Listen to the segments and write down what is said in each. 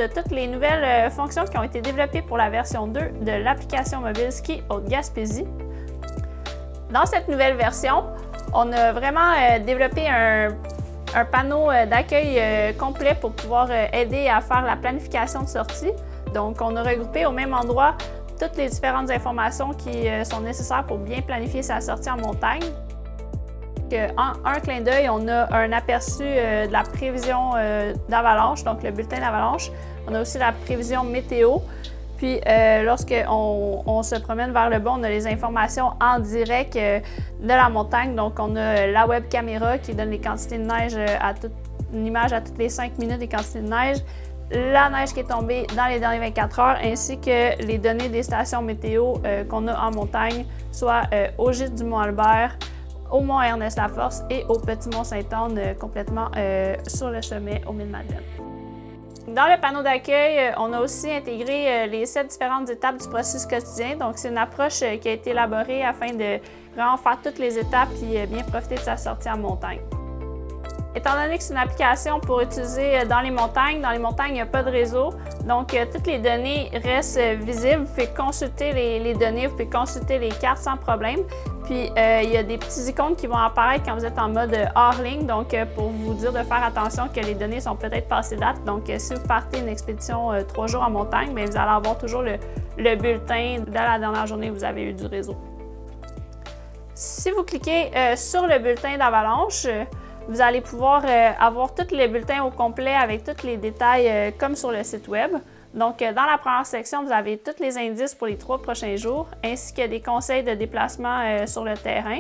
de toutes les nouvelles fonctions qui ont été développées pour la version 2 de l'application mobile Ski Haute-Gaspésie. Dans cette nouvelle version, on a vraiment développé un panneau d'accueil complet pour pouvoir aider à faire la planification de sortie. Donc, on a regroupé au même endroit toutes les différentes informations qui sont nécessaires pour bien planifier sa sortie en montagne. En un clin d'œil, on a un aperçu de la prévision d'avalanche, donc le bulletin d'avalanche. On a aussi la prévision météo. Puis, lorsqu'on se promène vers le bas, on a les informations en direct de la montagne. Donc, on a la web caméra qui donne les quantités de neige une image à toutes les 5 minutes des quantités de neige, la neige qui est tombée dans les dernières 24 heures, ainsi que les données des stations météo qu'on a en montagne, soit au gîte du Mont-Albert, au Mont Ernest-Laforce et au Petit Mont-Sainte-Anne, complètement sur le sommet au Mille-Madeleine. Dans le panneau d'accueil, on a aussi intégré les 7 différentes étapes du processus quotidien. Donc, c'est une approche qui a été élaborée afin de vraiment faire toutes les étapes et bien profiter de sa sortie en montagne. Étant donné que c'est une application pour utiliser dans les montagnes, il n'y a pas de réseau. Donc, toutes les données restent visibles. Vous pouvez consulter les données, vous pouvez consulter les cartes sans problème. Puis, il y a des petits icônes qui vont apparaître quand vous êtes en mode hors ligne, donc pour vous dire de faire attention que les données sont peut-être passées date. Donc, si vous partez une expédition 3 jours en montagne, bien, vous allez avoir toujours le bulletin de la dernière journée que vous avez eu du réseau. Si vous cliquez sur le bulletin d'avalanche, vous allez pouvoir avoir tous les bulletins au complet avec tous les détails comme sur le site web. Donc, dans la première section, vous avez tous les indices pour les 3 prochains jours, ainsi que des conseils de déplacement sur le terrain.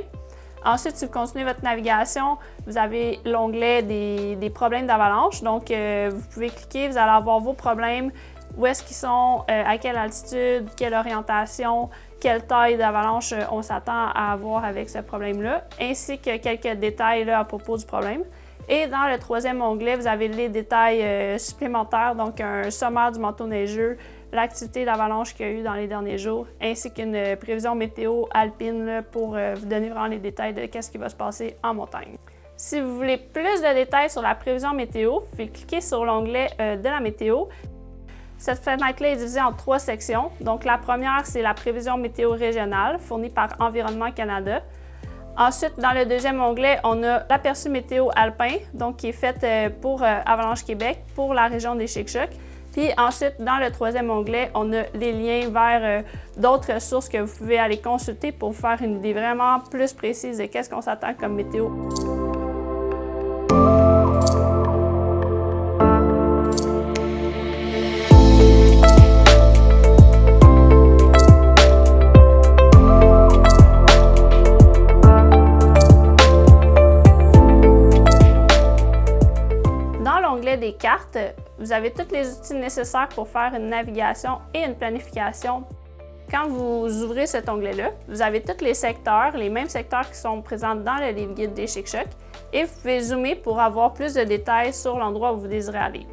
Ensuite, si vous continuez votre navigation, vous avez l'onglet des problèmes d'avalanche. Donc, vous pouvez cliquer, vous allez avoir vos problèmes, où est-ce qu'ils sont, à quelle altitude, quelle orientation, quelle taille d'avalanche on s'attend à avoir avec ce problème-là, ainsi que quelques détails là, à propos du problème. Et dans le troisième onglet, vous avez les détails supplémentaires, donc un sommaire du manteau neigeux, l'activité d'avalanche qu'il y a eu dans les derniers jours, ainsi qu'une prévision météo alpine là, pour vous donner vraiment les détails de ce qui va se passer en montagne. Si vous voulez plus de détails sur la prévision météo, vous pouvez cliquer sur l'onglet de la météo. Cette fenêtre-là est divisée en 3 sections. Donc, la première, c'est la prévision météo régionale fournie par Environnement Canada. Ensuite, dans le deuxième onglet, on a l'aperçu météo alpin, donc qui est fait pour Avalanche Québec, pour la région des Chic-Chocs. Puis ensuite, dans le troisième onglet, on a les liens vers d'autres sources que vous pouvez aller consulter pour faire une idée vraiment plus précise de qu'est-ce qu'on s'attend comme météo. Des cartes, vous avez tous les outils nécessaires pour faire une navigation et une planification. Quand vous ouvrez cet onglet-là, vous avez tous les secteurs, les mêmes secteurs qui sont présents dans le livre guide des Chic-Chocs, et vous pouvez zoomer pour avoir plus de détails sur l'endroit où vous désirez aller.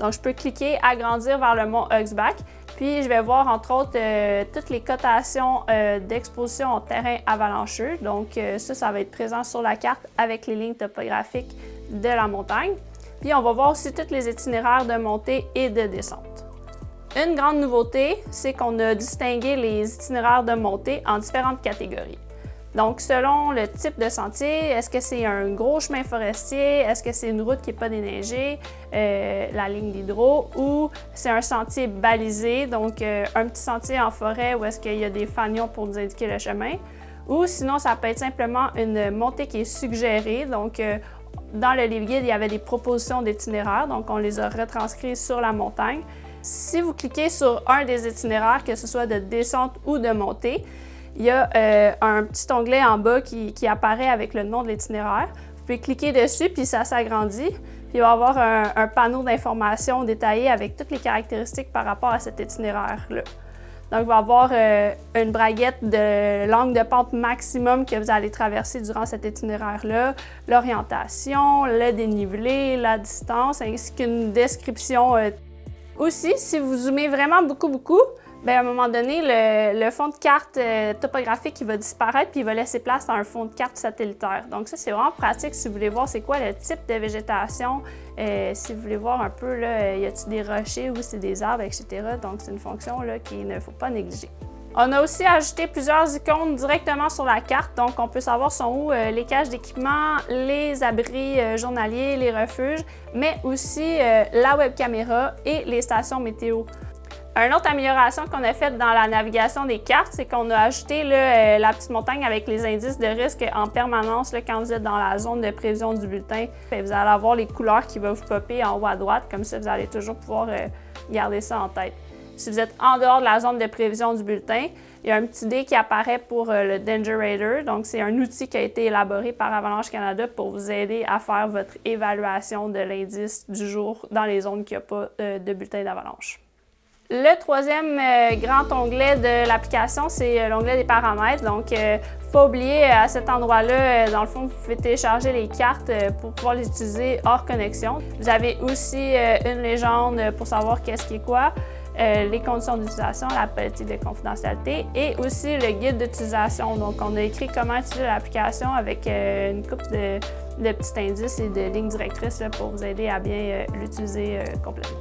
Donc, je peux cliquer « Agrandir vers le mont Huxback », puis je vais voir entre autres toutes les cotations d'exposition en terrain avalancheux. Donc, ça va être présent sur la carte avec les lignes topographiques de la montagne. Puis on va voir aussi tous les itinéraires de montée et de descente. Une grande nouveauté, c'est qu'on a distingué les itinéraires de montée en différentes catégories. Donc, selon le type de sentier, est-ce que c'est un gros chemin forestier, est-ce que c'est une route qui n'est pas déneigée, la ligne d'hydro, ou c'est un sentier balisé, donc un petit sentier en forêt où est-ce qu'il y a des fanions pour nous indiquer le chemin, ou sinon ça peut être simplement une montée qui est suggérée, donc dans le livre guide, il y avait des propositions d'itinéraires, donc on les a retranscrits sur la montagne. Si vous cliquez sur un des itinéraires, que ce soit de descente ou de montée, il y a un petit onglet en bas qui apparaît avec le nom de l'itinéraire. Vous pouvez cliquer dessus, puis ça s'agrandit. Puis il va y avoir un panneau d'informations détaillé avec toutes les caractéristiques par rapport à cet itinéraire-là. Donc, il va y avoir une braguette de l'angle de pente maximum que vous allez traverser durant cet itinéraire-là, l'orientation, le dénivelé, la distance, ainsi qu'une description. Aussi, si vous zoomez vraiment beaucoup, Bien, à un moment donné, le fond de carte topographique il va disparaître puis il va laisser place à un fond de carte satellitaire. Donc ça, c'est vraiment pratique si vous voulez voir c'est quoi le type de végétation, si vous voulez voir un peu, là, y a-t-il des rochers ou c'est des arbres, etc. Donc c'est une fonction là, qu'il ne faut pas négliger. On a aussi ajouté plusieurs icônes directement sur la carte, donc on peut savoir sont où les caches d'équipement, les abris journaliers, les refuges, mais aussi la web caméra et les stations météo. Une autre amélioration qu'on a faite dans la navigation des cartes, c'est qu'on a ajouté là, la petite montagne avec les indices de risque en permanence là, quand vous êtes dans la zone de prévision du bulletin. Vous allez avoir les couleurs qui vont vous popper en haut à droite, comme ça vous allez toujours pouvoir garder ça en tête. Si vous êtes en dehors de la zone de prévision du bulletin, il y a un petit dé qui apparaît pour le Danger Radar. Donc, c'est un outil qui a été élaboré par Avalanche Canada pour vous aider à faire votre évaluation de l'indice du jour dans les zones qui n'ont pas de bulletin d'avalanche. Le troisième grand onglet de l'application, c'est l'onglet des paramètres. Donc, il ne faut pas oublier à cet endroit-là, dans le fond, vous pouvez télécharger les cartes pour pouvoir les utiliser hors connexion. Vous avez aussi une légende pour savoir qu'est-ce qui est quoi, les conditions d'utilisation, la politique de confidentialité et aussi le guide d'utilisation. Donc, on a écrit comment utiliser l'application avec une couple de petits indices et de lignes directrices là, pour vous aider à bien l'utiliser complètement.